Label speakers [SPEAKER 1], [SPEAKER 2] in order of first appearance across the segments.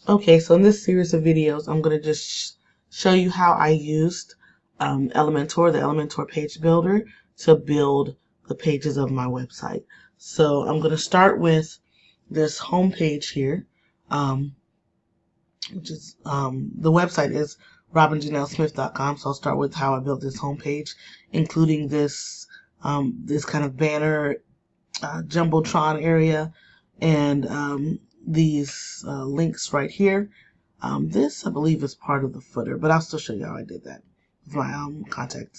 [SPEAKER 1] Okay, so in this series of videos, I'm going to just show you how I used Elementor, the Elementor page builder, to build the pages of my website. So I'm going to start with this home page here, which is the website is RobinJanelSmith.com. So I'll start with how I built this home page, including this this kind of banner jumbotron area and these links right here. This I believe is part of the footer, but I'll still show you how I did that with my contact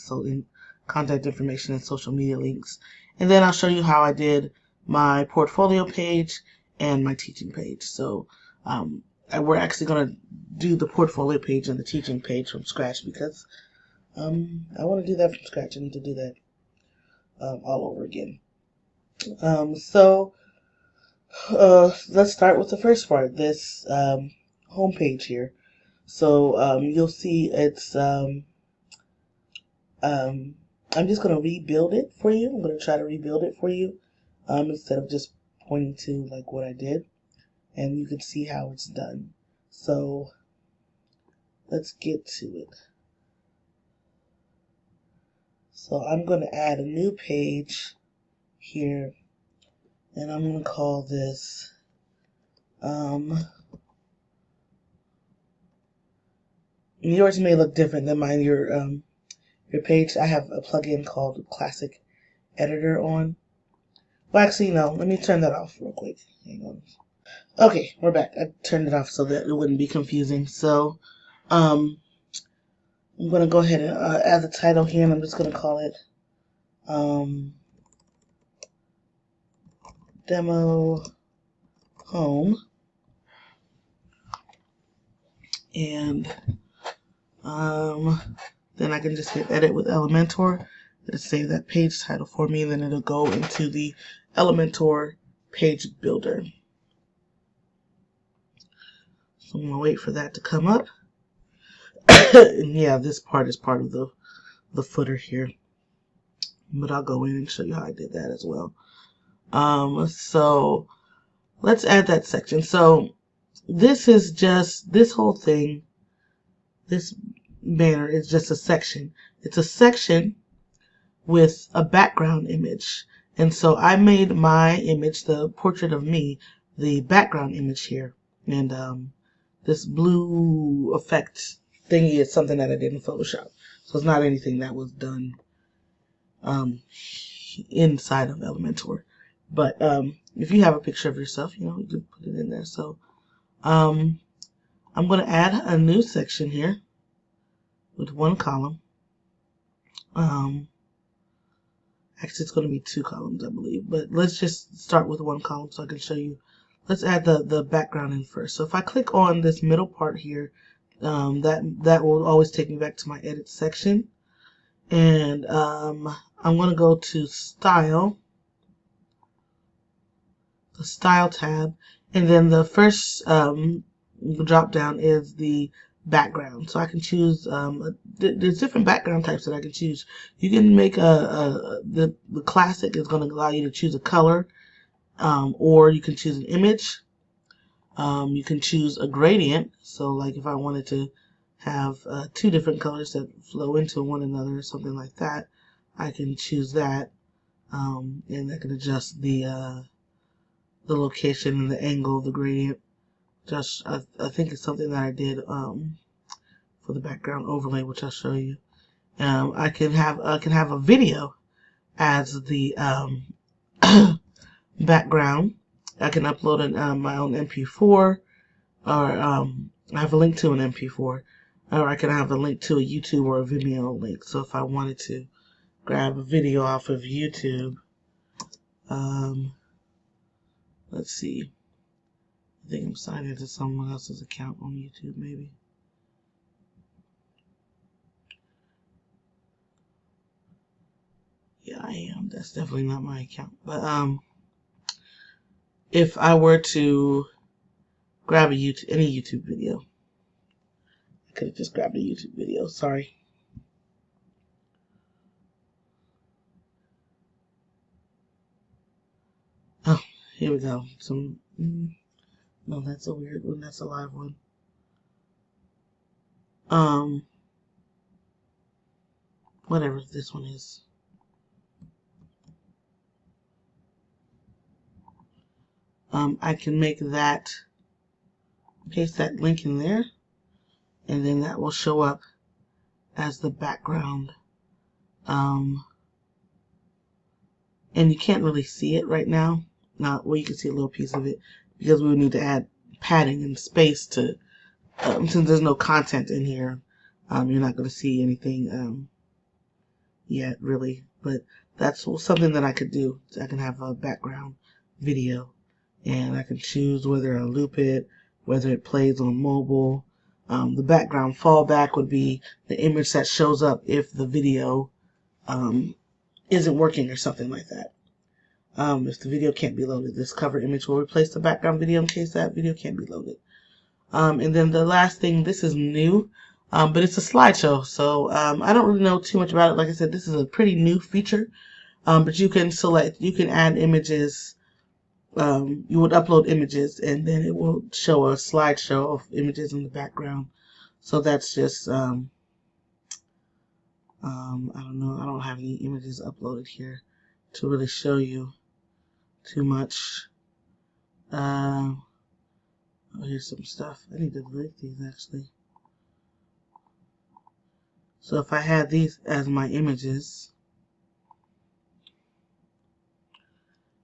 [SPEAKER 1] information and social media links. And then I'll show you how I did my portfolio page and my teaching page. So we're actually going to do the portfolio page and the teaching page from scratch because I want to do that from scratch. I need to do that all over again. Let's start with the first part, this home page here. So you'll see it's I'm just going to rebuild it for you. I'm going to try to rebuild it for you instead of just pointing to like what I did, and you can see how it's done. So let's get to it. So I'm going to add a new page here, and I'm going to call this yours may look different than mine. Your page, I have a plugin called Classic Editor on. Well, actually, no. Let me turn that off real quick. Hang on. Okay, we're back. I turned it off so that it wouldn't be confusing. So, I'm going to go ahead and add the title here, and I'm just going to call it Demo Home. And then I can just hit Edit with Elementor. It'll save that page title for me, and then it'll go into the Elementor page builder. So I'm going to wait for that to come up. And yeah, this part is part of the footer here. But I'll go in and show you how I did that as well. So let's add that section. So this is just, this whole thing, this banner is just a section. It's a section with a background image. And so I made my image, the portrait of me, the background image here. And this blue effect thingy is something that I did in Photoshop. So it's not anything that was done inside of Elementor. But if you have a picture of yourself, you can put it in there. So I'm going to add a new section here with one column. Actually, it's going to be two columns, I believe. But let's just start with one column so I can show you. Let's add the background in first. So if I click on this middle part here, that will always take me back to my edit section. And I'm going to go to Style, the Style tab, and then the first drop down is the background. So I can choose, there's different background types that I can choose. You can make the classic is going to allow you to choose a color, or you can choose an image. You can choose a gradient. So like if I wanted to have two different colors that flow into one another or something like that, I can choose that, and I can adjust the location and the angle of the gradient. Just I think it's something that I did for the background overlay, which I'll show you. I can have a video as the background. I can upload my own MP4, or I have a link to an MP4, or I can have a link to a YouTube or a Vimeo link. So if I wanted to grab a video off of YouTube, let's see. I think I'm signed into someone else's account on YouTube, maybe. Yeah, I am. That's definitely not my account. But if I were to grab any YouTube video, I could have just grabbed a YouTube video. Sorry. Oh, here we go. Some No, that's a weird one. That's a live one. Whatever this one is. I can make that, paste that link in there, and then that will show up as the background. And you can't really see it right now. Well, you can see a little piece of it because we would need to add padding and space to, since there's no content in here, you're not going to see anything yet, really. But that's something that I could do. I can have a background video, and I can choose whether I loop it, whether it plays on mobile. The background fallback would be the image that shows up if the video isn't working or something like that. If the video can't be loaded, this cover image will replace the background video in case that video can't be loaded. And then the last thing, this is new, but it's a slideshow, so I don't really know too much about it. Like I said, this is a pretty new feature, but you can add images. You would upload images, and then it will show a slideshow of images in the background. So that's just, I don't know, I don't have any images uploaded here to really show you too much. Oh, here's some stuff. I need to delete these actually. So if I had these as my images,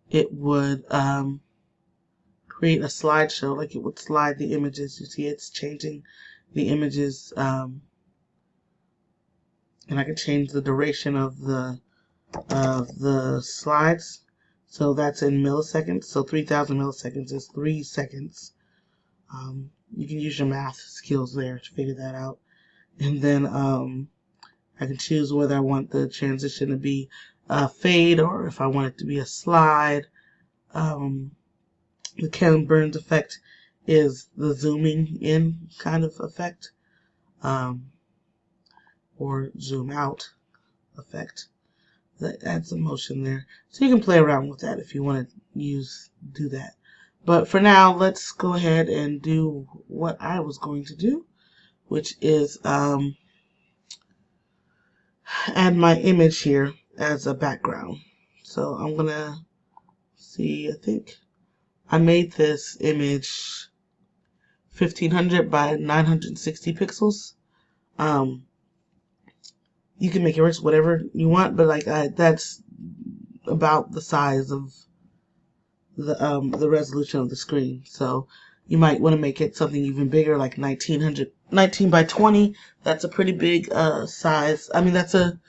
[SPEAKER 1] it would create a slideshow, like it would slide the images. You see it's changing the images, and I can change the duration of the slides. So that's in milliseconds. So 3,000 milliseconds is 3 seconds. You can use your math skills there to figure that out. And then I can choose whether I want the transition to be a fade or if I want it to be a slide. The Ken Burns effect is the zooming in kind of effect, or zoom out effect. That adds some motion there. So you can play around with that if you want to do that. But for now, let's go ahead and do what I was going to do, which is add my image here as a background. So I'm going to see, I think I made this image 1500 by 960 pixels. You can make yours whatever you want, but like that's about the size of the resolution of the screen. So you might want to make it something even bigger, like 19 by 20. That's a pretty big size. I mean, that's a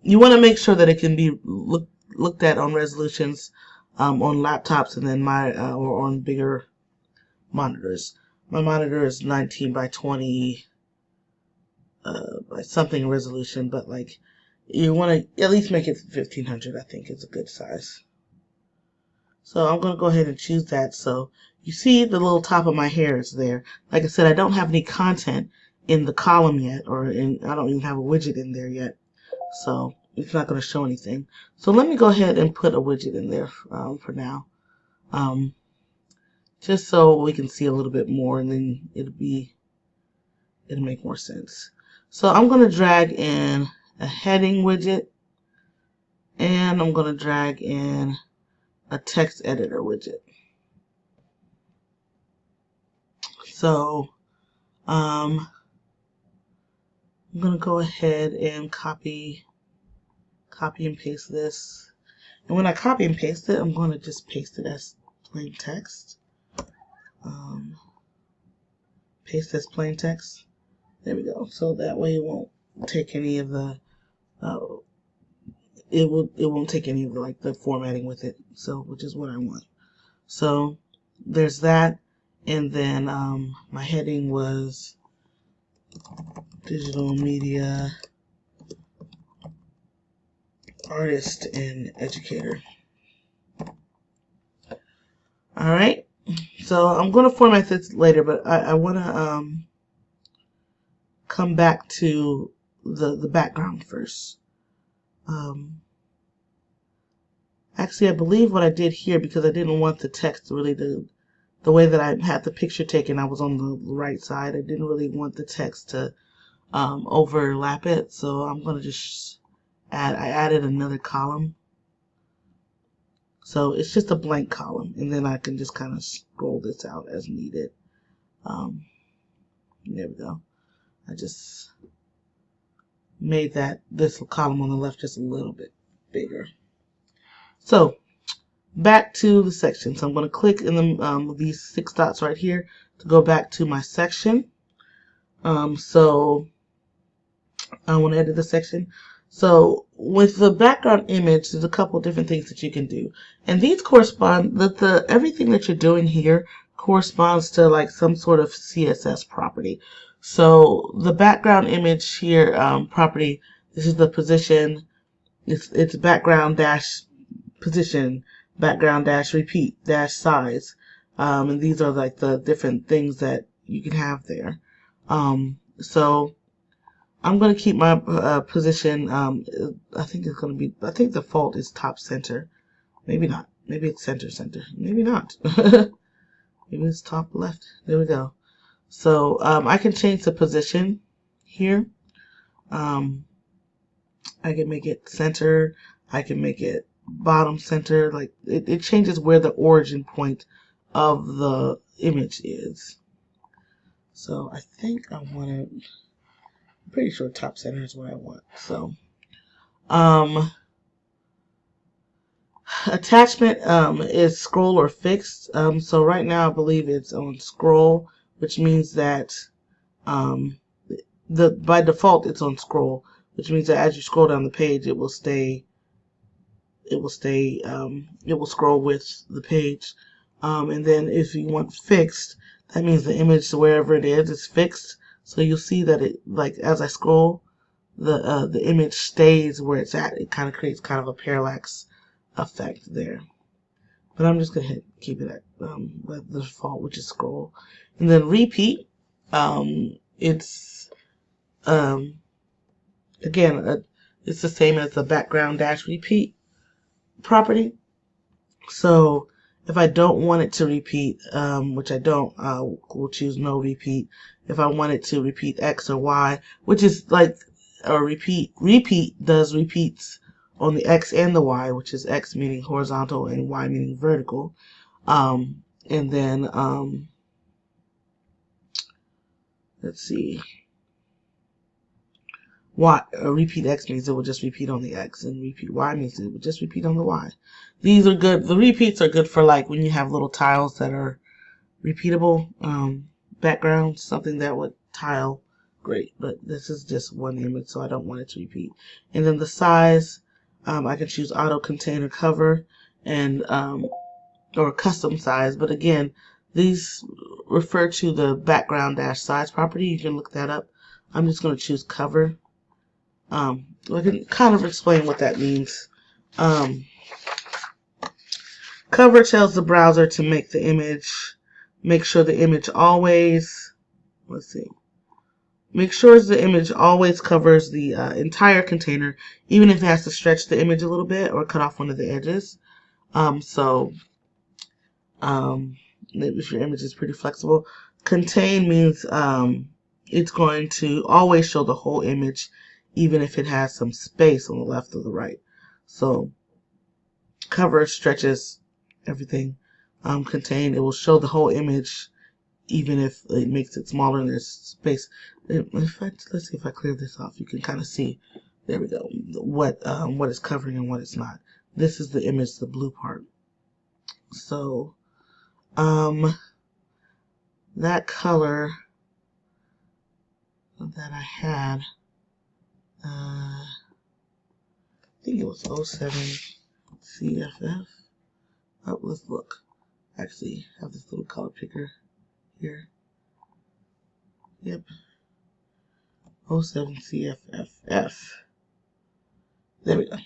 [SPEAKER 1] you want to make sure that it can be looked at on resolutions on laptops, and then or on bigger monitors. My monitor is 19 by 20 by something resolution, but like you want to at least make it 1500. I think is a good size. So I'm going to go ahead and choose that. So you see the little top of my hair is there. Like I said, I don't have any content in the column yet, I don't even have a widget in there yet. So it's not going to show anything. So let me go ahead and put a widget in there for now. Just so we can see a little bit more, and then it'll make more sense. So I'm going to drag in a heading widget, and I'm going to drag in a text editor widget. So I'm going to go ahead and copy and paste this. And when I copy and paste it, I'm going to just paste it as plain text. Paste as plain text. There we go. So that way it won't take any of the it won't take any of the like the formatting with it. So which is what I want. So there's that, and then my heading was digital media artist and educator. All right. So I'm going to format this later, but I want to come back to the background first. Actually, I believe what I did here, because I didn't want the text really to the way that I had the picture taken, I was on the right side. I didn't really want the text to overlap it, so I'm going to just I added another column. So it's just a blank column, and then I can just kind of scroll this out as needed. There we go. I just made this column on the left just a little bit bigger. So back to the section. So I'm going to click in these 6 dots right here to go back to my section. So I want to edit the section. So with the background image, there's a couple different things that you can do, and these correspond that everything that you're doing here corresponds to like some sort of CSS property. So the background image here property, this is the position. It's background dash position, background dash repeat dash size, and these are like the different things that you can have there. So I'm going to keep my position. I think it's going to be, I think the default is top center. Maybe not. Maybe it's center. Maybe not. Maybe it's top left. There we go. So I can change the position here. I can make it center. I can make it bottom center. Like it changes where the origin point of the image is. So I think I want to. I'm pretty sure top center is what I want. So, attachment is scroll or fixed. So right now I believe it's on scroll, which means that by default it's on scroll, which means that as you scroll down the page, it will scroll with the page. And then if you want fixed, that means the image wherever it is fixed. So you'll see that it, like as I scroll, the image stays where it's at. It kind of creates kind of a parallax effect there. But I'm just gonna keep it at the default, which is scroll. And then repeat, it's again it's the same as the background dash repeat property. So if I don't want it to repeat, which I don't, we'll choose no repeat. If I want it to repeat X or Y, which is like a repeat does repeats on the X and the Y, which is X meaning horizontal and Y meaning vertical. And then, let's see. Repeat X means it will just repeat on the X, and repeat Y means it will just repeat on the Y. These are good. The repeats are good for like when you have little tiles that are repeatable backgrounds, something that would tile great. But this is just one image, so I don't want it to repeat. And then the size, I can choose auto container cover and or custom size. But again, these refer to the background dash size property. You can look that up. I'm just going to choose cover. I can kind of explain what that means. Cover tells the browser to make the image, make sure the image always, make sure the image always covers the entire container, even if it has to stretch the image a little bit or cut off one of the edges. If your image is pretty flexible. Contain means it's going to always show the whole image, even if it has some space on the left or the right. So cover stretches everything. Contain, it will show the whole image, even if it makes it smaller and there's space. Let's see if I clear this off. You can kind of see. There we go. What it's covering and what it's not. This is the image, the blue part. So that color that I had, I think it was 07 CFF. Oh, let's look. Actually, I have this little color picker here. Yep. 07 CFFF. There we go.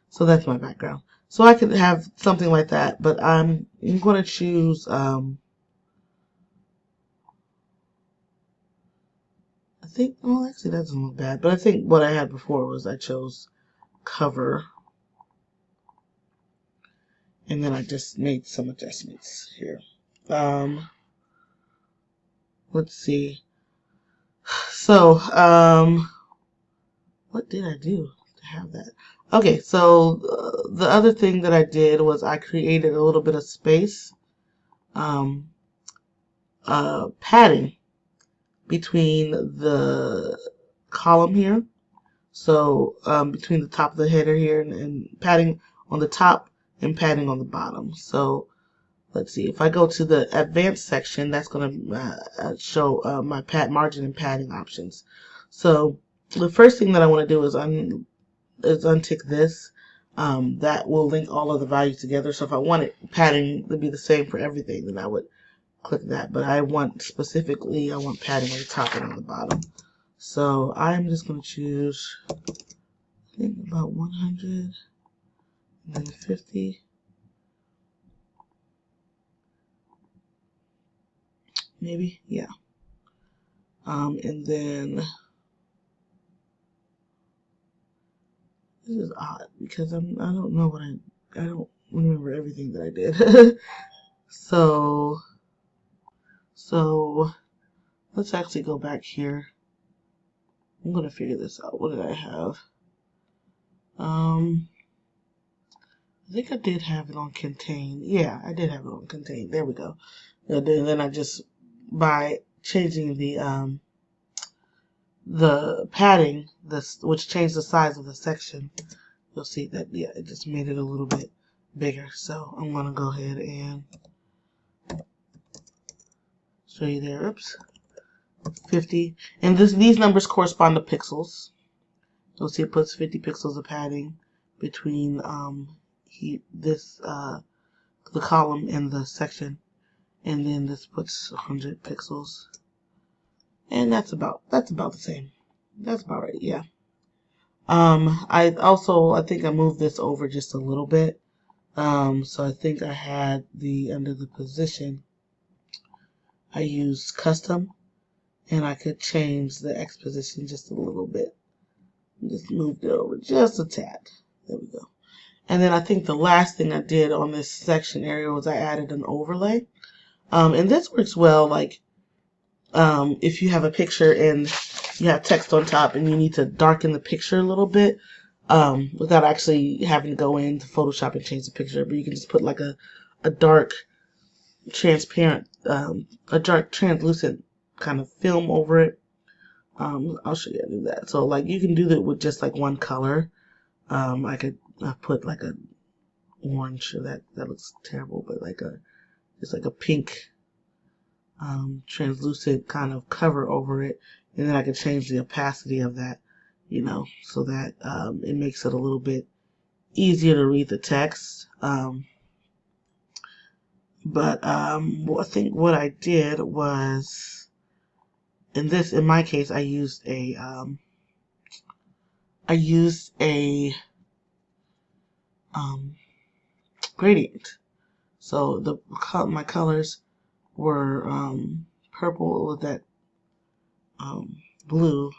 [SPEAKER 1] So that's my background. So I could have something like that, but I'm going to choose, I think, well, actually that doesn't look bad, but I think what I had before was I chose cover. And then I just made some adjustments here. Let's see. So, what did I do to have that? Okay, so the other thing that I did was I created a little bit of space, padding between the column here. So between the top of the header here and padding on the top and padding on the bottom. So let's see, if I go to the advanced section, that's going to show my margin and padding options. So the first thing that I want to do is untick this. That will link all of the values together. So if I wanted padding to be the same for everything, then I would click that. But I want padding on the top and on the bottom. So I'm just going to choose, I think, about 100 and then 50. Maybe, yeah. And then this is odd because I don't know what I don't remember everything that I did. so let's actually go back here. I'm gonna figure this out. What did I have? I think I did have it on contain. Yeah, I did have it on contain. There we go. And then I just, by changing the padding, which changed the size of the section, you'll see that, yeah, it just made it a little bit bigger. So I'm gonna go ahead and show you there. Oops, 50, and these numbers correspond to pixels. You'll see it puts 50 pixels of padding between the column and the section, and then this puts 100 pixels, and that's about the same. That's about right, yeah. I think I moved this over just a little bit. So I think I had under the position, I used custom, and I could change the X position just a little bit. Just moved it over just a tad. There we go. And then I think the last thing I did on this section area was I added an overlay. And this works well, like if you have a picture and you have text on top and you need to darken the picture a little bit, without actually having to go into Photoshop and change the picture, but you can just put like a dark transparent, a dark translucent kind of film over it. I'll show you how to do that. So like you can do that with just like one color. I could put like a orange, or that looks terrible, but like just like a pink translucent kind of cover over it, and then I could change the opacity of that, so that it makes it a little bit easier to read the text. But I think what I did was, in my case, I used a gradient. So my colors were purple with that blue,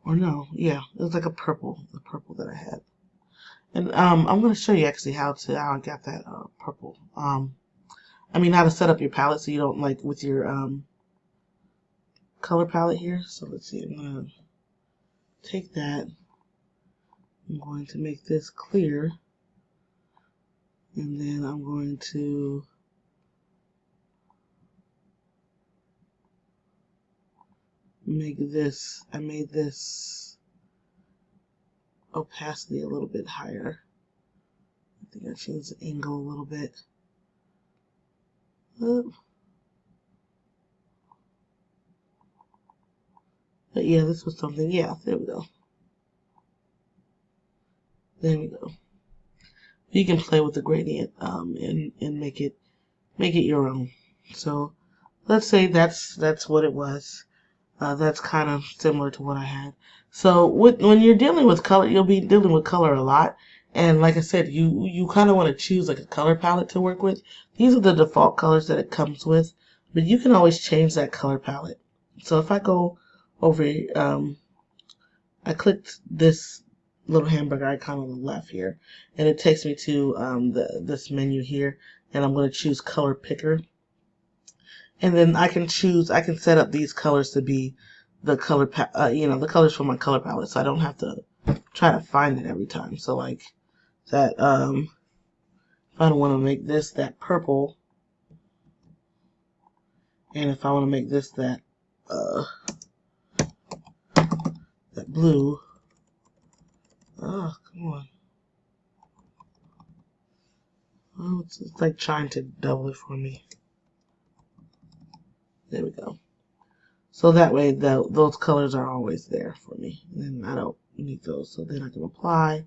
[SPEAKER 1] or no, yeah, it was like the purple that I had. And I'm going to show you actually how I got that purple. I mean, how to set up your palette so you don't, like with your color palette here. So let's see, I'm going to take that. I'm going to make this clear, and then I'm going to make this, I made this opacity a little bit higher. I think I changed the angle a little bit. But yeah, this was something, yeah, there we go. There we go. You can play with the gradient and make it your own. So let's say that's what it was. That's kind of similar to what I had. So when you're dealing with color, you'll be dealing with color a lot. And like I said, you kind of want to choose like a color palette to work with. These are the default colors that it comes with, but you can always change that color palette. So if I go over, I clicked this little hamburger icon on the left here, and it takes me to this menu here, and I'm going to choose color picker, and then I can set up these colors to be the color the colors for my color palette, so I don't have to try to find it every time. So like that if I don't want to make this that purple, and if I want to make this that that blue, oh come on. Oh, it's like trying to double it for me. There we go. So that way those colors are always there for me. And then I don't need those. So then I can apply.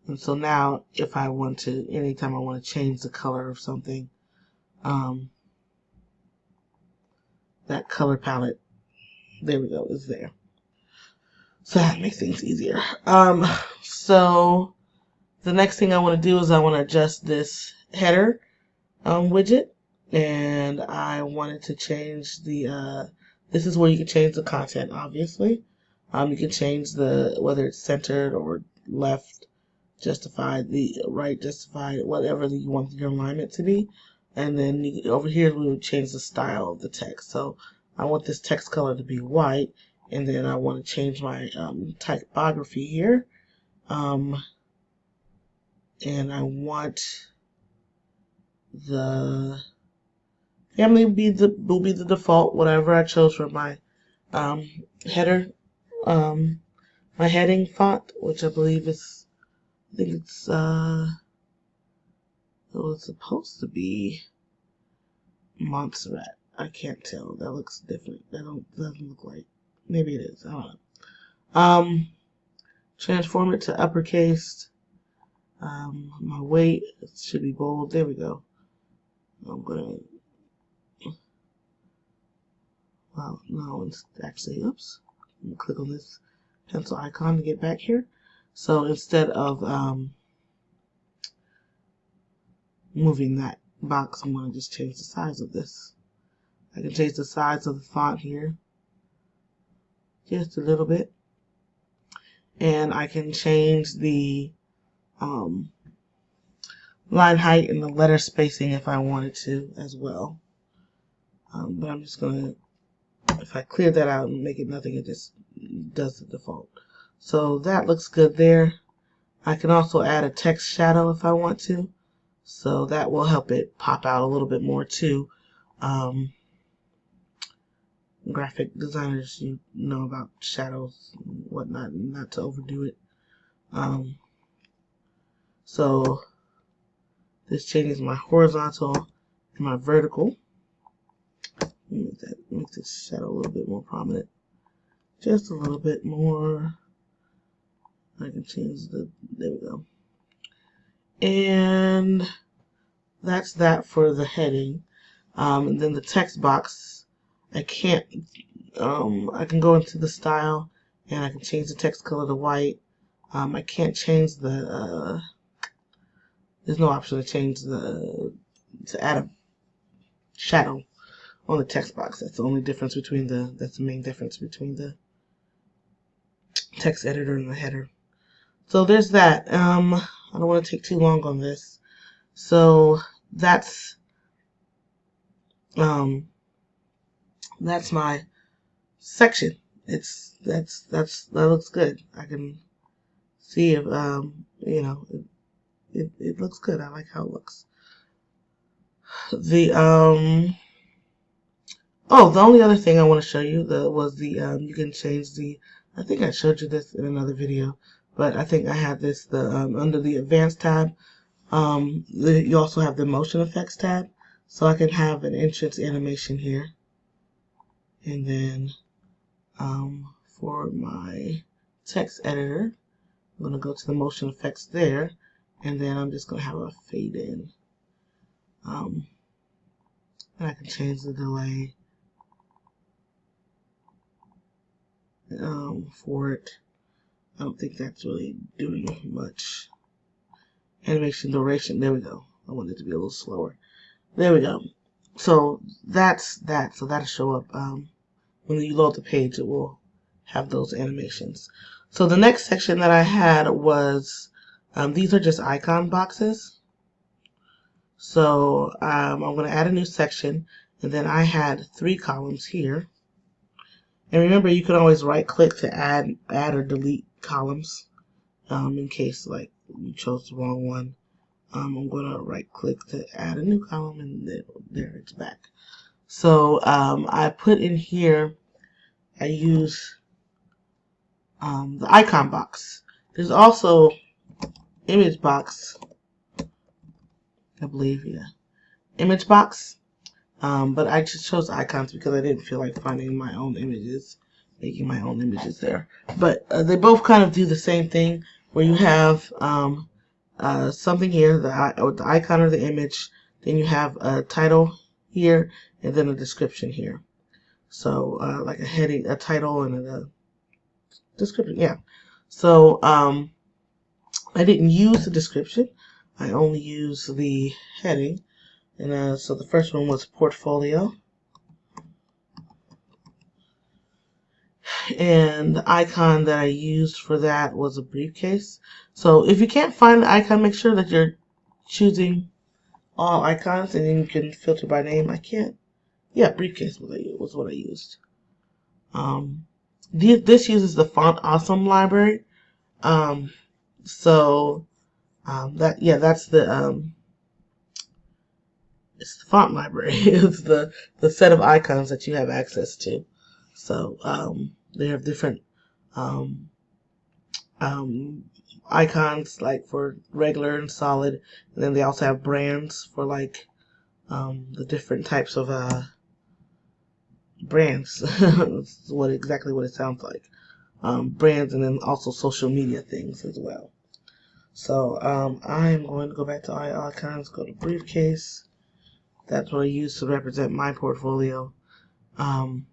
[SPEAKER 1] And so now if I want to, anytime I want to change the color of something, that color palette, there we go, is there. So that makes things easier. So the next thing I want to do is I want to adjust this header widget, and I wanted to change the this is where you can change the content, obviously. You can change whether it's centered or left justified, the right justified, whatever you want your alignment to be. And then over here we would change the style of the text. So I want this text color to be white, and then I want to change my typography here, and I want the family will be the default, whatever I chose for my header, my heading font, which I believe is, I think it's it was supposed to be Montserrat. I can't tell. That looks different. Doesn't look like. Maybe it is. I don't know. Transform it to uppercase. My weight should be bold. There we go. I'm gonna. Well, no, it's actually. Oops. I'm gonna click on this pencil icon to get back here. So instead of moving that box, I'm going to just change the size of this. I can change the size of the font here just a little bit, and I can change the line height and the letter spacing if I wanted to as well. But I'm just going to, if I clear that out and make it nothing, it just does the default. So that looks good there. I can also add a text shadow if I want to. So that will help it pop out a little bit more too. Graphic designers, you know about shadows and whatnot, and not to overdo it. So this changes my horizontal and my vertical. Make this shadow a little bit more prominent. Just a little bit more. I can change there we go. And that's that for the heading. And then the text box, I can't, I can go into the style and I can change the text color to white. I can't change the, there's no option to change to add a shadow on the text box. That's the only difference between that's the main difference between the text editor and the header. So there's that. I don't want to take too long on this. So that's my section. That looks good. I can see if it looks good. I like how it looks. The the only other thing I want to show you was you can change the. I think I showed you this in another video, but I think I have this under the advanced tab. You also have the motion effects tab, so I can have an entrance animation here, and then for my text editor, I'm going to go to the motion effects there, and then I'm just going to have a fade in, and I can change the delay for it. I don't think that's really doing much. Animation duration, there we go. I want it to be a little slower. There we go. So that's that. So that'll show up when you load the page. It will have those animations. So the next section that I had was, these are just icon boxes. So I'm going to add a new section, and then I had 3 columns here. And remember, you can always right click to add or delete columns, in case like you chose the wrong one. I'm going to right click to add a new column, and there it's back. So I put in here, I use the icon box. There's also image box, I believe, yeah, image box. But I just chose icons because I didn't feel like finding my own images, making my own images there. But they both kind of do the same thing, where you have something here, the icon or the image, then you have a title here, and then a description here. So like a heading, a title, and a description, yeah. So I didn't use the description, I only used the heading. And so the first one was portfolio. And the icon that I used for that was a briefcase. So if you can't find the icon, make sure that you're choosing all icons, and then you can filter by name. I can't. Yeah, briefcase was what I used. This uses the Font Awesome library. That's the it's the font library. It's the set of icons that you have access to. So they have different icons, like for regular and solid, and then they also have brands for like the different types of brands. That's exactly what it sounds like. Brands, and then also social media things as well. So I'm going to go back to icons, go to briefcase. That's what I use to represent my portfolio. And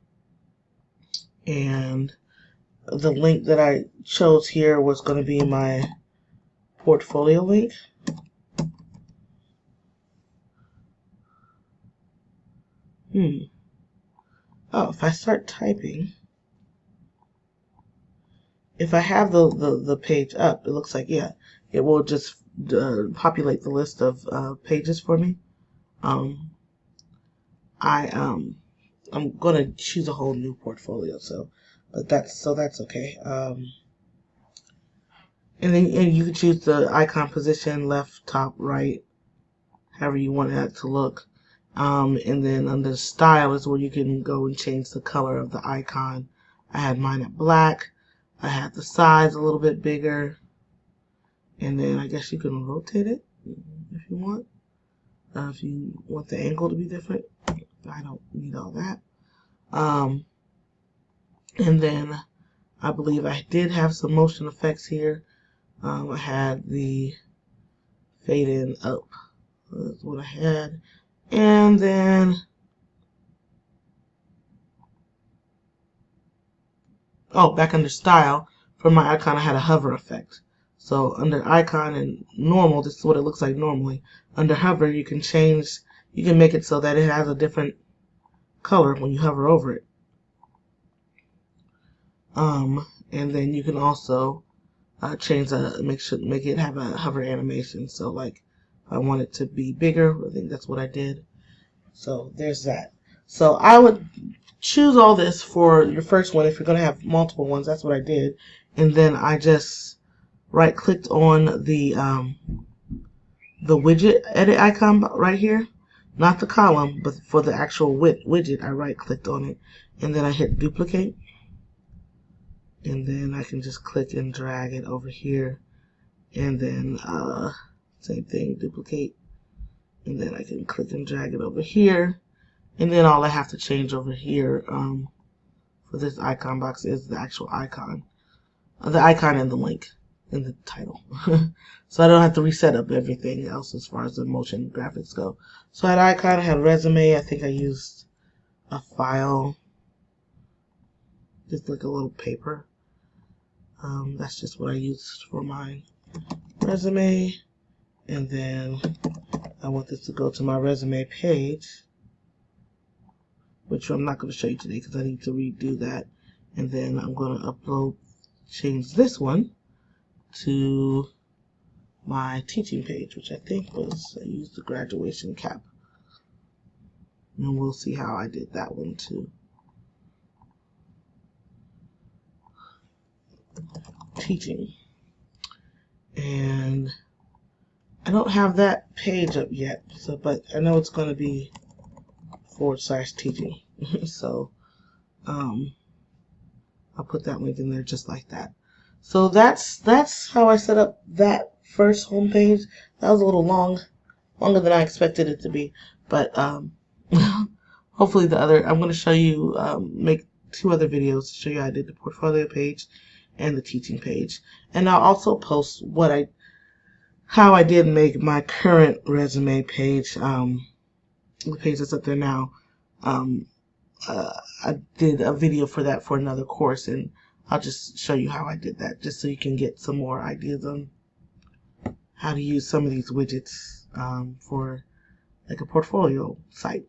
[SPEAKER 1] the link that I chose here was going to be my portfolio link. Oh, if I start typing, if I have the page up, it looks like, yeah, it will just populate the list of pages for me. I'm gonna choose a whole new portfolio, but that's okay. And you can choose the icon position, left, top, right, however you want that to look. And then under style is where you can go and change the color of the icon. I had mine at black. I had the size a little bit bigger, and then I guess you can rotate it if you want. If you want the angle to be different, I don't need all that. And then I believe I did have some motion effects here. I had the fade in up. That's what I had. And then back under style, for my icon I had a hover effect. So under icon and normal, this is what it looks like normally. Under hover, you can make it so that it has a different color when you hover over it. And then you can also change make it have a hover animation. So like if I want it to be bigger, I think that's what I did. So there's that. So I would choose all this for your first one. If you're going to have multiple ones, that's what I did. And then I just right clicked on the widget edit icon right here, not the column, but for the actual widget, I right clicked on it, and then I hit duplicate, and then I can just click and drag it over here, and then same thing, duplicate, and then I can click and drag it over here, and then all I have to change over here for this icon box is the actual icon, and the link in the title. So I don't have to reset up everything else as far as the motion graphics go. So I had icon, I had resume. I think I used a file, just like a little paper. That's just what I used for my resume. And then I want this to go to my resume page, which I'm not going to show you today because I need to redo that. And then I'm going to upload change this one to my teaching page, which I think was, I used the graduation cap. And we'll see how I did that one too. Teaching. And I don't have that page up yet, so, but I know it's going to be /teaching. So I'll put that link in there just like that. So that's how I set up that first home page. That was a little longer than I expected it to be, but hopefully the other, I'm going to show you, make 2 other videos to show you how I did the portfolio page and the teaching page. And I'll also post how I did make my current resume page, the page that's up there now. I did a video for that for another course, and I'll just show you how I did that, just so you can get some more ideas on how to use some of these widgets for like a portfolio site.